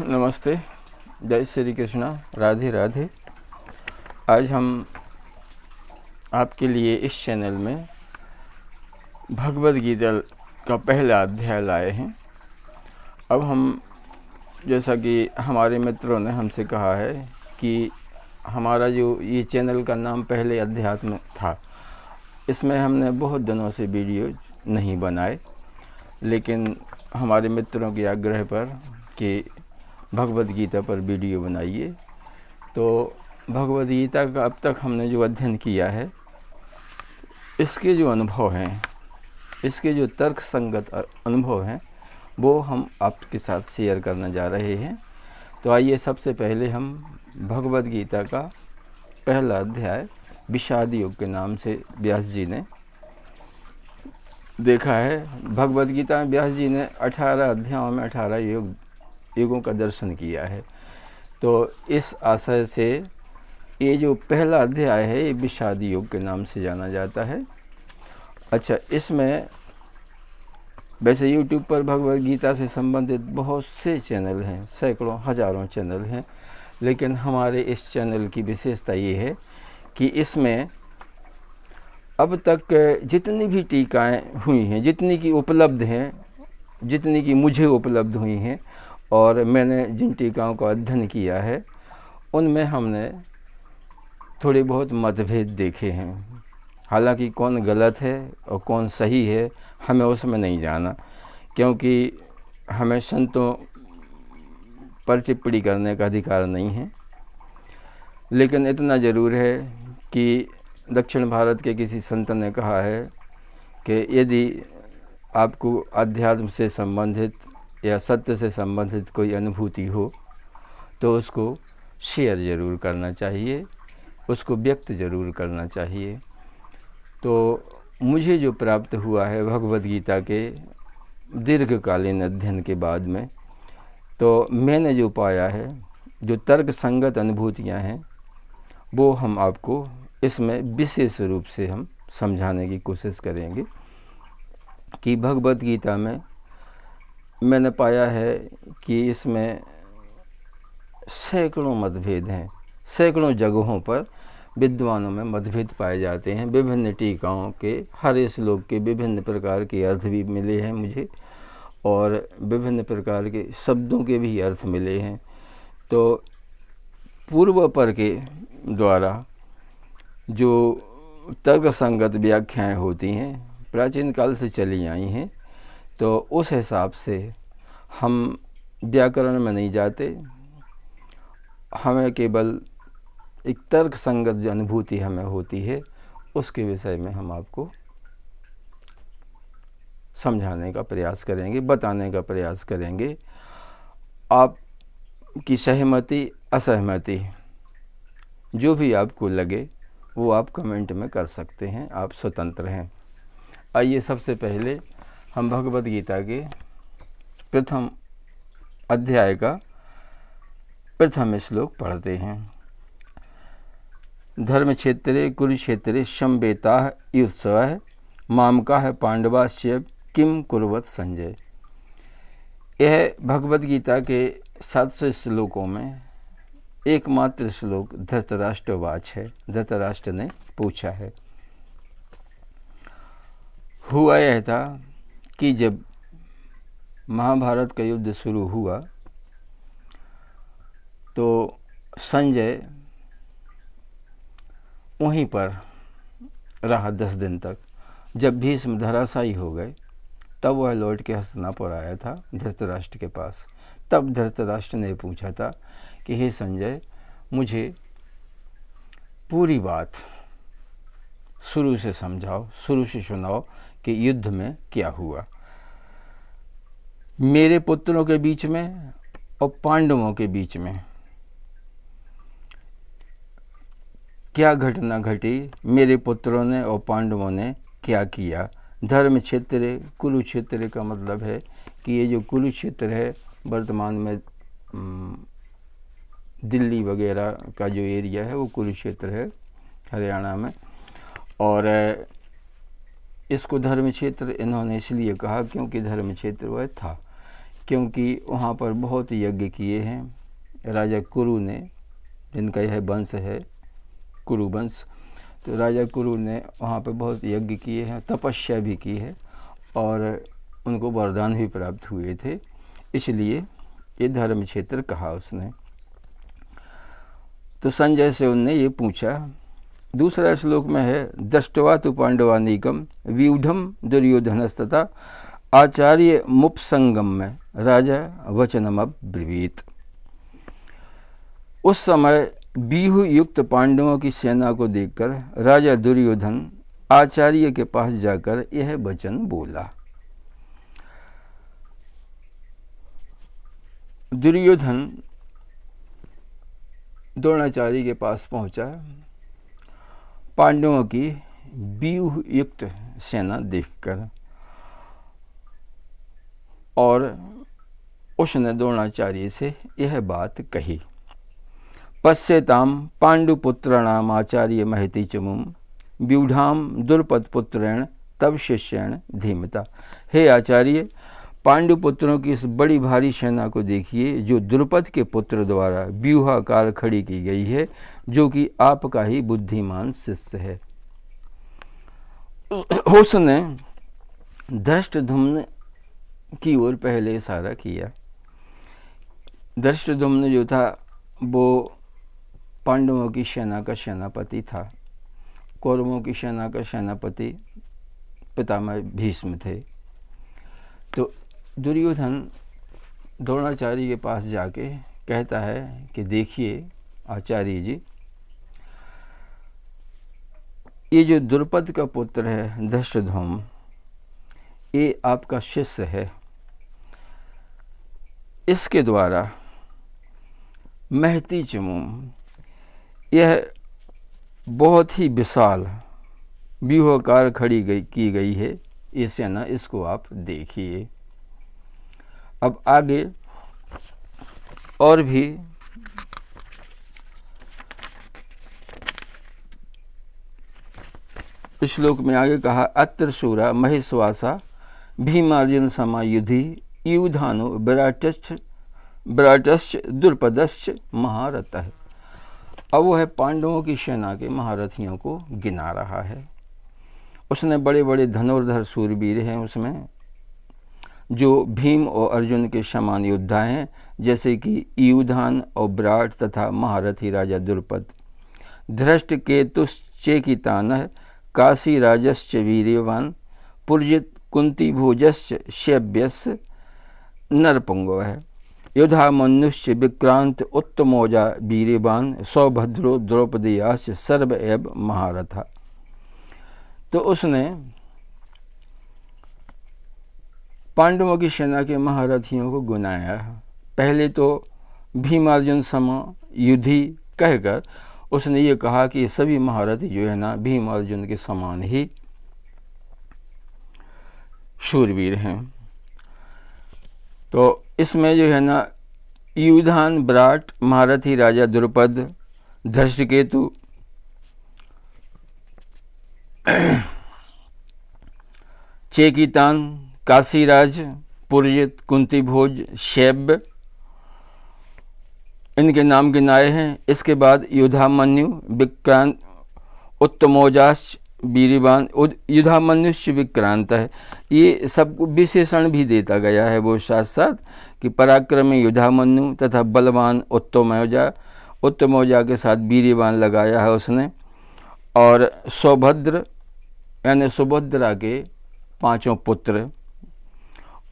नमस्ते, जय श्री कृष्णा, राधे राधे। आज हम आपके लिए इस चैनल में भगवद गीता का पहला अध्याय लाए हैं। अब हम, जैसा कि हमारे मित्रों ने हमसे कहा है कि हमारा जो ये चैनल का नाम पहले अध्यात्म था, इसमें हमने बहुत दिनों से वीडियो नहीं बनाए, लेकिन हमारे मित्रों के आग्रह पर कि भगवद गीता पर वीडियो बनाइए। तो भगवद गीता का अब तक हमने जो अध्ययन किया है, इसके जो अनुभव हैं, इसके जो तर्क संगत अनुभव हैं, वो हम आपके साथ शेयर करने जा रहे हैं। तो आइए, सबसे पहले हम भगवद गीता का पहला अध्याय विषाद योग के नाम से व्यास जी ने देखा है। भगवद गीता में व्यास जी ने 18 अध्यायों में 18 युगों का दर्शन किया है। तो इस आशय से ये जो पहला अध्याय है, ये विषाद योग के नाम से जाना जाता है। अच्छा, इसमें वैसे YouTube पर भगवद गीता से संबंधित बहुत से चैनल हैं, सैकड़ों हजारों चैनल हैं, लेकिन हमारे इस चैनल की विशेषता ये है कि इसमें अब तक जितनी भी टीकाएँ हुई हैं, जितनी की उपलब्ध हैं, जितनी की मुझे उपलब्ध हुई हैं और मैंने जिन टीकाओं का अध्ययन किया है, उनमें हमने थोड़े बहुत मतभेद देखे हैं। हालांकि कौन गलत है और कौन सही है, हमें उसमें नहीं जाना, क्योंकि हमें संतों पर टिप्पणी करने का अधिकार नहीं है। लेकिन इतना ज़रूर है कि दक्षिण भारत के किसी संत ने कहा है कि यदि आपको अध्यात्म से संबंधित या सत्य से संबंधित कोई अनुभूति हो तो उसको शेयर ज़रूर करना चाहिए, उसको व्यक्त ज़रूर करना चाहिए। तो मुझे जो प्राप्त हुआ है भगवद गीता के दीर्घकालीन अध्ययन के बाद में, तो मैंने जो पाया है, जो तर्क संगत अनुभूतियाँ हैं, वो हम आपको इसमें विशेष रूप से हम समझाने की कोशिश करेंगे कि भगवद गीता में मैंने पाया है कि इसमें सैकड़ों मतभेद हैं। सैकड़ों जगहों पर विद्वानों में मतभेद पाए जाते हैं। विभिन्न टीकाओं के हर श्लोक के विभिन्न प्रकार के अर्थ भी मिले हैं मुझे, और विभिन्न प्रकार के शब्दों के भी अर्थ मिले हैं। तो पूर्व पर के द्वारा जो तर्क संगत व्याख्याएँ होती हैं, प्राचीन काल से चली आई हैं। तो उस हिसाब से हम व्याकरण में नहीं जाते, हमें केवल एक तर्क संगत जो अनुभूति हमें होती है, उसके विषय में हम आपको समझाने का प्रयास करेंगे, बताने का प्रयास करेंगे। आपकी सहमति असहमति जो भी आपको लगे वो आप कमेंट में कर सकते हैं, आप स्वतंत्र हैं। आइए, सबसे पहले हम भगवद गीता के प्रथम अध्याय का प्रथम श्लोक पढ़ते हैं। धर्म क्षेत्रे कुरुक्षेत्रे समवेताः युत्सवः मामकाः पांडवाश्च किम कुर्वत संजय। यह भगवद गीता के 700 श्लोकों में एकमात्र श्लोक धृतराष्ट्रवाच है। धृतराष्ट्र ने पूछा है। हुआ यह था कि जब महाभारत का युद्ध शुरू हुआ तो संजय वहीं पर रहा 10 दिन तक। जब भीष्म धराशायी हो गए, तब वह लौट के हस्तिनापुर आया था धृतराष्ट्र के पास। तब धृतराष्ट्र ने पूछा था कि हे संजय, मुझे पूरी बात शुरू से समझाओ, शुरू से सुनाओ कि युद्ध में क्या हुआ, मेरे पुत्रों के बीच में और पांडवों के बीच में क्या घटना घटी, मेरे पुत्रों ने और पांडवों ने क्या किया। धर्म क्षेत्र कुरुक्षेत्र का मतलब है कि ये जो कुरुक्षेत्र है, वर्तमान में दिल्ली वगैरह का जो एरिया है वो कुरुक्षेत्र है, हरियाणा में। और इसको धर्म क्षेत्र इन्होंने इसलिए कहा क्योंकि धर्म क्षेत्र वह था क्योंकि वहाँ पर बहुत यज्ञ किए हैं राजा कुरु ने, जिनका यह वंश है कुरु वंश। तो राजा कुरु ने वहाँ पर बहुत यज्ञ किए हैं, तपस्या भी की है और उनको वरदान भी प्राप्त हुए थे, इसलिए ये धर्म क्षेत्र कहा उसने। तो संजय से उनने ये पूछा। दूसरा श्लोक में है, दृष्ट्वा तु पांडवानीकम व्यूढ़म दुर्योधनस्तथा आचार्य मुपसंगम में राजा वचनमब्रवीत। उस समय व्यूह युक्त पांडवों की सेना को देखकर राजा दुर्योधन आचार्य के पास जाकर यह वचन बोला। दुर्योधन द्रोणाचार्य के पास पहुंचा पांडवों की व्यूह युक्त सेना देखकर, और उसने द्रोणाचार्य से यह बात कही। पश्यताम पांडुपुत्राणाम आचार्य महति चमुम व्यूढ़ाम दुर्पदपुत्रेण तब शिष्येण धीमता। हे आचार्य, पांडुपुत्रों की इस बड़ी भारी सेना को देखिए जो द्रुपद के पुत्र द्वारा व्यूहाकार खड़ी की गई है, जो कि आपका ही बुद्धिमान शिष्य है। उसने धृष्टद्युम्न की ओर पहले इशारा किया। धृष्टद्युम्न जो था वो पांडवों की सेना का सेनापति था। कौरवों की सेना का सेनापति पितामह भीष्म थे। तो दुर्योधन द्रोणाचार्य के पास जाके कहता है कि देखिए आचार्य जी, ये जो द्रुपद का पुत्र है धृष्टद्युम्न, ये आपका शिष्य है। इसके द्वारा महती चमुम, यह बहुत ही विशाल व्यूहाकार खड़ी की गई है ये सेना, इसको आप देखिए। अब आगे और भी श्लोक में आगे कहा, अत्र शूरा महेश्वासा भीमार्जुन समायुधि युधानो विराटश्च द्रुपदश्च महारथः। अब वो है पांडवों की सेना के महारथियों को गिना रहा है। उसने बड़े बड़े धनुर्धर सूरवीर हैं उसमें, जो भीम और अर्जुन के समान योद्धा हैं, जैसे कि युधान और विराट तथा महारथी राजा द्रुपद, धृष्टकेतुश्चेकितानः काशीराजश्च वीर्यवान पुरजित कुंती भोजश्च शैब्यस्य नरपुंगवः युधामन्युश्च विक्रांत उत्तमौजा वीर्यवान सौभद्रो द्रौपदीयाश्च सर्व एव महारथा। तो उसने पांडवों की सेना के महारथियों को गुनाया। पहले तो भीमार्जुन समयुधि कहकर उसने ये कहा कि सभी महारथी जो है ना भीम अर्जुन के समान ही शूरवीर हैं। तो इसमें जो है ना युधान, विराट, महारथी राजा द्रुपद, धृष्टकेतु, चेकितान, काशीराज, पुरजित, कुंतीभोज, शैब्य, इनके नाम गिनाए हैं। इसके बाद युधामन्यु, विक्रांत, उत्तमौजाश्च वीर्यवान, युधामन्युश्च विक्रांत है। ये सब विशेषण भी देता गया है वो साथ साथ कि पराक्रमी युधामन्यु तथा बलवान उत्तमौजा, उत्तमौजा के साथ वीर्यवान लगाया है उसने। और सौभद्र यानी सुभद्रा के 5 पुत्र,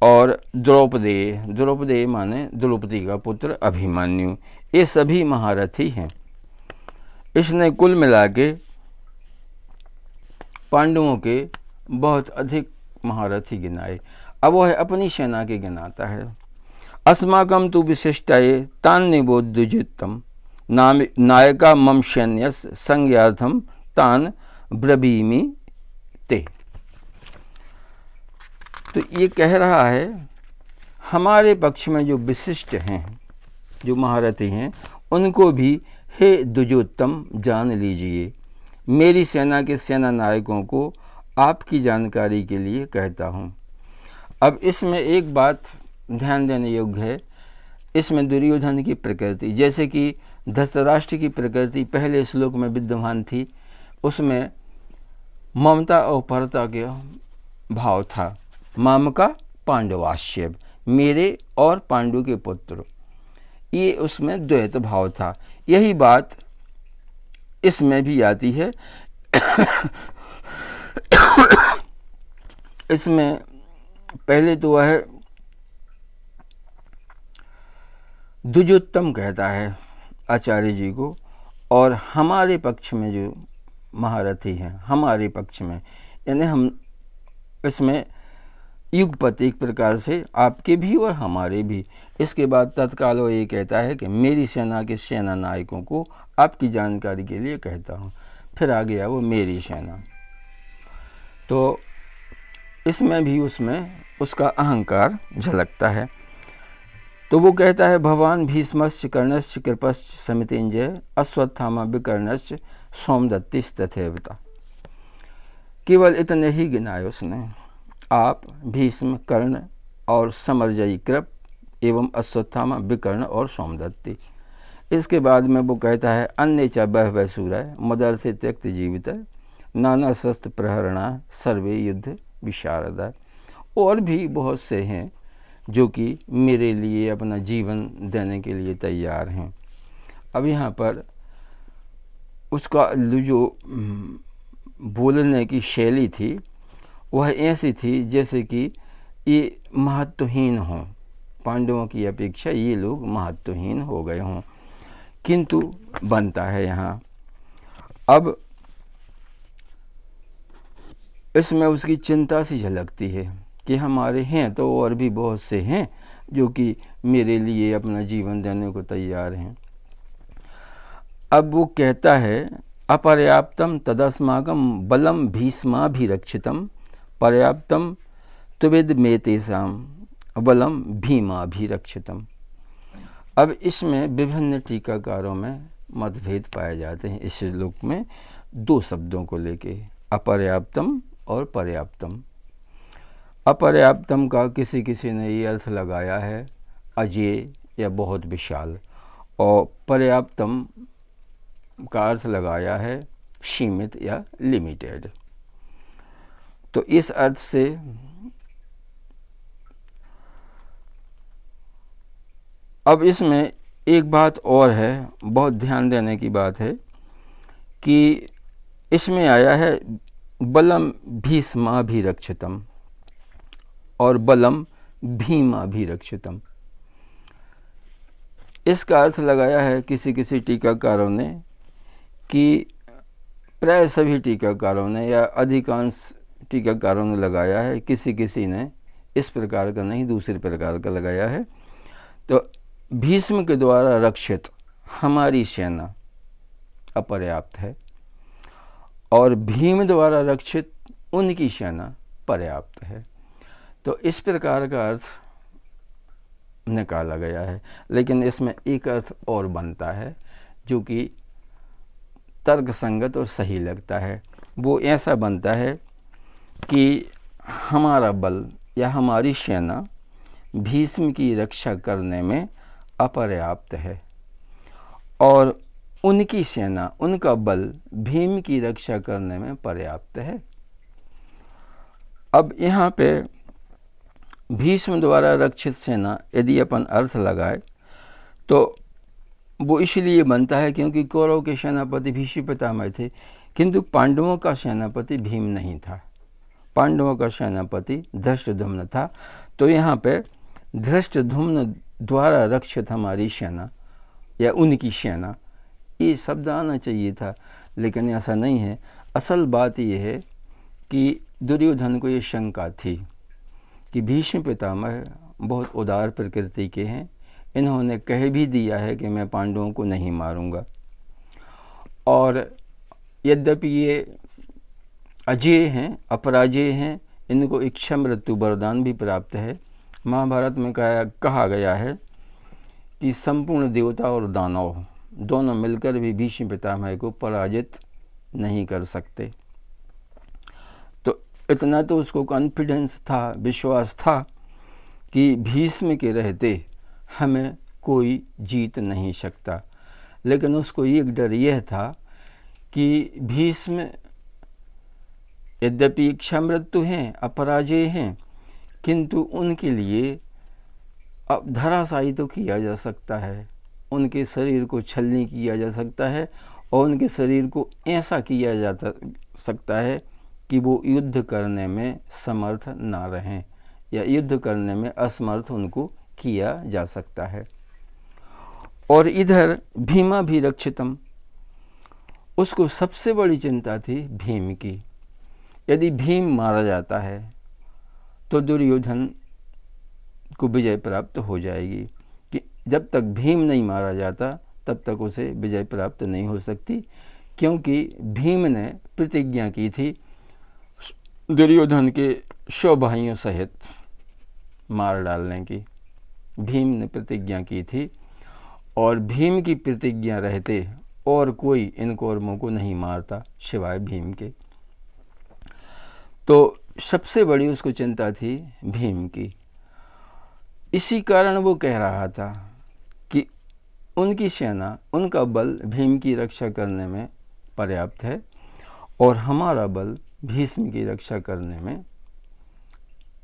और द्रौपदी, द्रौपदी माने द्रौपदी का पुत्र अभिमन्यु, ये सभी महारथी हैं। इसने कुल मिला के पांडवों के बहुत अधिक महारथी गिनाए। अब वह अपनी सेना के गिनाता है। अस्माकं तु विशिष्टाये तान् निबोध्युजितम् नायका मम सैन्यस्य संज्ञार्थम तान् ब्रवीमि ते। तो ये कह रहा है हमारे पक्ष में जो विशिष्ट हैं, जो महारथी हैं, उनको भी हे द्विजोत्तम जान लीजिए। मेरी सेना के सेना नायकों को आपकी जानकारी के लिए कहता हूँ। अब इसमें एक बात ध्यान देने योग्य है, इसमें दुर्योधन की प्रकृति, जैसे कि धृतराष्ट्र की प्रकृति पहले श्लोक में विद्यमान थी, उसमें ममता और परता के भाव था। मामका पांडवाश्य, मेरे और पांडु के पुत्र, ये उसमें द्वैत भाव था। यही बात इसमें भी आती है। इसमें पहले तो वह द्विजोत्तम कहता है आचार्य जी को, और हमारे पक्ष में जो महारथी हैं, हमारे पक्ष में, यानी हम इसमें युगपत एक प्रकार से आपके भी और हमारे भी। इसके बाद तत्काल वो ये कहता है कि मेरी सेना के सेना नायकों को आपकी जानकारी के लिए कहता हूँ। फिर आ गया वो मेरी सेना। तो इसमें भी उसमें उसका अहंकार झलकता है। तो वो कहता है भगवान भीष्मश्च कर्णश्च कृपश्च समितिंजय अश्वत्थामा विकर्णश्च सोमदत्तिस्तथैवता। केवल इतने ही गिनाए उसने, आप, भीष्म, कर्ण और समरजयी कृप एवं अश्वत्थामा, विकर्ण और सोमदत्ति। इसके बाद में वो कहता है अन्य च बहवः सूरय मदर्थे त्यक्त जीवित नाना शस्त्र प्रहरणा सर्वे युद्ध विशारदा। और भी बहुत से हैं जो कि मेरे लिए अपना जीवन देने के लिए तैयार हैं। अब यहाँ पर उसका जो बोलने की शैली थी वह ऐसी थी जैसे कि ये महत्वहीन हों, पांडवों की अपेक्षा ये लोग महत्वहीन हो गए हों, किंतु बनता है यहाँ। अब इसमें उसकी चिंता सी झलकती है कि हमारे हैं तो और भी बहुत से हैं जो कि मेरे लिए अपना जीवन देने को तैयार हैं। अब वो कहता है अपर्याप्तम तदस्माकं बलम भीष्माभिरक्षितम पर्याप्तम तुविद मे तेषां बलम भीमाभिरक्षितम। अब इसमें विभिन्न टीकाकारों में मतभेद पाए जाते हैं। इस श्लोक में दो शब्दों को लेके, अपर्याप्तम और पर्याप्तम। अपर्याप्तम का किसी किसी ने ये अर्थ लगाया है अजेय या बहुत विशाल, और पर्याप्तम का अर्थ लगाया है सीमित या लिमिटेड। तो इस अर्थ से अब इसमें एक बात और है, बहुत ध्यान देने की बात है कि इसमें आया है बलम भीष्माभिरक्षितम और बलम भीमाभिरक्षितम। इसका अर्थ लगाया है किसी किसी टीकाकारों ने कि प्राय सभी टीकाकारों ने या अधिकांश टीकाकारों ने लगाया है, किसी किसी ने इस प्रकार का नहीं दूसरे प्रकार का लगाया है। तो भीष्म के द्वारा रक्षित हमारी सेना अपर्याप्त है और भीम द्वारा रक्षित उनकी सेना पर्याप्त है। तो इस प्रकार का अर्थ निकाला गया है। लेकिन इसमें एक अर्थ और बनता है जो कि तर्कसंगत और सही लगता है। वो ऐसा बनता है कि हमारा बल या हमारी सेना भीष्म की रक्षा करने में अपर्याप्त है और उनकी सेना, उनका बल भीम की रक्षा करने में पर्याप्त है। अब यहाँ पे भीष्म द्वारा रक्षित सेना यदि अपन अर्थ लगाए तो वो इसलिए बनता है क्योंकि कौरव के सेनापति भीष्म पितामह थे, किंतु पांडवों का सेनापति भीम नहीं था, पांडवों का सेनापति धृष्टद्युम्न था। तो यहाँ पे धृष्टद्युम्न द्वारा रक्षित हमारी सेना या उनकी सेना, ये शब्द आना चाहिए था, लेकिन ऐसा नहीं है। असल बात यह है कि दुर्योधन को ये शंका थी कि भीष्म पितामह बहुत उदार प्रकृति के हैं, इन्होंने कह भी दिया है कि मैं पांडवों को नहीं मारूंगा, और यद्यपि ये अजेय हैं, अपराजेय हैं, इनको इच्छा मृत्यु वरदान भी प्राप्त है। महाभारत में कहा गया है कि संपूर्ण देवता और दानव दोनों मिलकर भी भीष्म पितामह को पराजित नहीं कर सकते। तो इतना तो उसको कॉन्फिडेंस था, विश्वास था कि भीष्म के रहते हमें कोई जीत नहीं सकता, लेकिन उसको एक डर यह था कि भीष्म यद्यपि इच्छामृत्यु हैं, अपराजय हैं, किंतु उनके लिए अब धराशायी तो किया जा सकता है, उनके शरीर को छलनी किया जा सकता है और उनके शरीर को ऐसा किया जा सकता है कि वो युद्ध करने में समर्थ ना रहें या युद्ध करने में असमर्थ उनको किया जा सकता है। और इधर भीमा भी रक्षितम, उसको सबसे बड़ी चिंता थी भीम की। यदि भीम मारा जाता है तो दुर्योधन को विजय प्राप्त हो जाएगी, कि जब तक भीम नहीं मारा जाता तब तक उसे विजय प्राप्त नहीं हो सकती, क्योंकि भीम ने प्रतिज्ञा की थी दुर्योधन के 100 भाइयों सहित मार डालने की। भीम ने प्रतिज्ञा की थी और भीम की प्रतिज्ञा रहते और कोई इन कौरवों को नहीं मारता सिवाय भीम के। तो सबसे बड़ी उसको चिंता थी भीम की। इसी कारण वो कह रहा था कि उनकी सेना, उनका बल भीम की रक्षा करने में पर्याप्त है और हमारा बल भीष्म की रक्षा करने में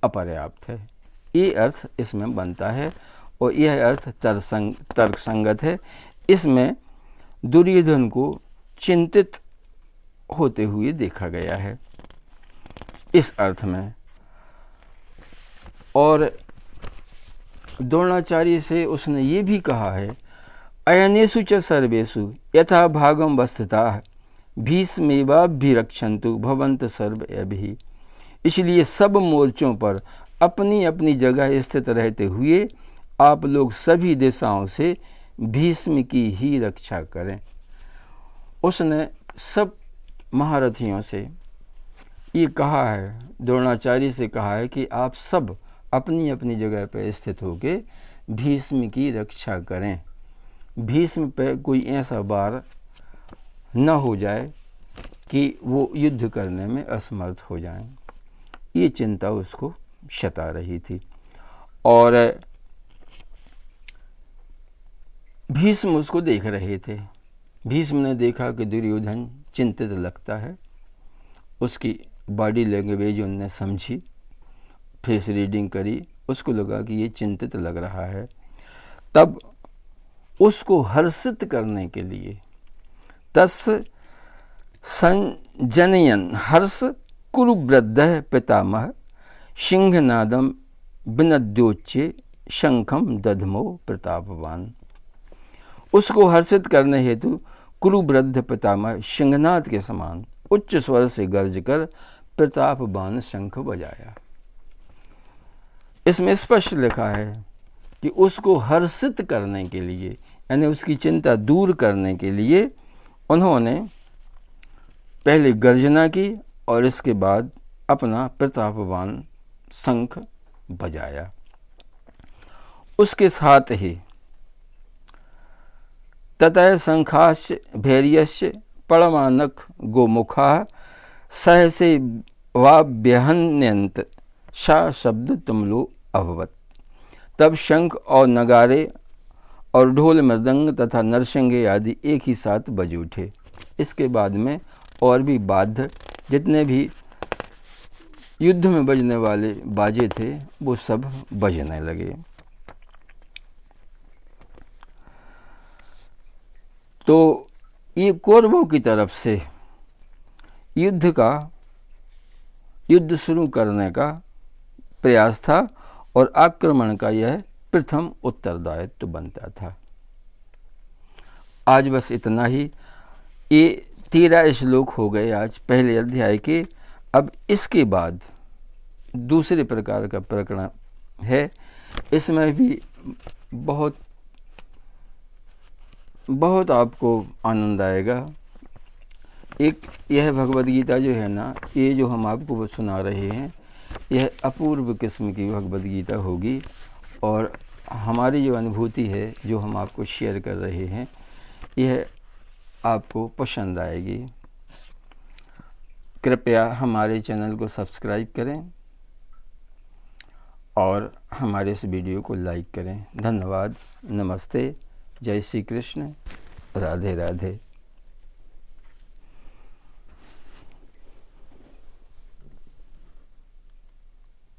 अपर्याप्त है। ये अर्थ इसमें बनता है और यह अर्थ तर्कसंगत है। इसमें दुर्योधन को चिंतित होते हुए देखा गया है इस अर्थ में। और द्रोणाचार्य से उसने ये भी कहा है, अयनेषु च सर्वेषु यथा भागम वस्तुतः भीष्मेवाभिरक्षन्तु भवन्त सर्वैः। इसलिए सब मोर्चों पर अपनी अपनी जगह स्थित रहते हुए आप लोग सभी दिशाओं से भीष्म की ही रक्षा करें। उसने सब महारथियों से ये कहा है, द्रोणाचार्य से कहा है कि आप सब अपनी अपनी जगह पर स्थित होकर भीष्म की रक्षा करें। भीष्म पे कोई ऐसा वार न हो जाए कि वो युद्ध करने में असमर्थ हो जाएं। ये चिंता उसको सता रही थी। और भीष्म उसको देख रहे थे। भीष्म ने देखा कि दुर्योधन चिंतित लगता है, उसकी बॉडी लैंग्वेज उनने समझी, फेस रीडिंग करी, उसको लगा कि ये चिंतित लग रहा है। तब उसको हर्षित करने के लिए तस् संजनयन हर्ष कुरुवृद्धः पितामह सिंहनादम विनद्योच्चे शंखम दधमो प्रतापवान। उसको हर्षित करने हेतु कुरुवृद्ध पितामह सिंहनाद के समान उच्च स्वर से गर्ज कर प्रतापवान शंख बजाया। इसमें स्पष्ट लिखा है कि उसको हर्षित करने के लिए, यानी उसकी चिंता दूर करने के लिए उन्होंने पहले गर्जना की और इसके बाद अपना प्रतापवान शंख बजाया। उसके साथ ही ततः शंखाश्च भैर्यश्च परमानक गोमुखा सहसे वाभ्यहन्यंत सा शब्द तुमलो अभवत। तब शंख और नगारे और ढोल मृदंग तथा नरसिंगे आदि एक ही साथ बज उठे। इसके बाद में और भी वाद्य जितने भी युद्ध में बजने वाले बाजे थे वो सब बजने लगे। तो ये कौरवों की तरफ से युद्ध शुरू करने का प्रयास था और आक्रमण का यह प्रथम उत्तरदायित्व बनता था। आज बस इतना ही। ये 13 श्लोक हो गए आज पहले अध्याय के। अब इसके बाद दूसरे प्रकार का प्रकरण है। इसमें भी बहुत आपको आनंद आएगा। एक यह भगवद गीता जो है ना, ये जो हम आपको सुना रहे हैं, यह अपूर्व किस्म की भगवद गीता होगी और हमारी जो अनुभूति है, जो हम आपको शेयर कर रहे हैं, यह आपको पसंद आएगी। कृपया हमारे चैनल को सब्सक्राइब करें और हमारे इस वीडियो को लाइक करें। धन्यवाद। नमस्ते। जय श्री कृष्ण। राधे राधे।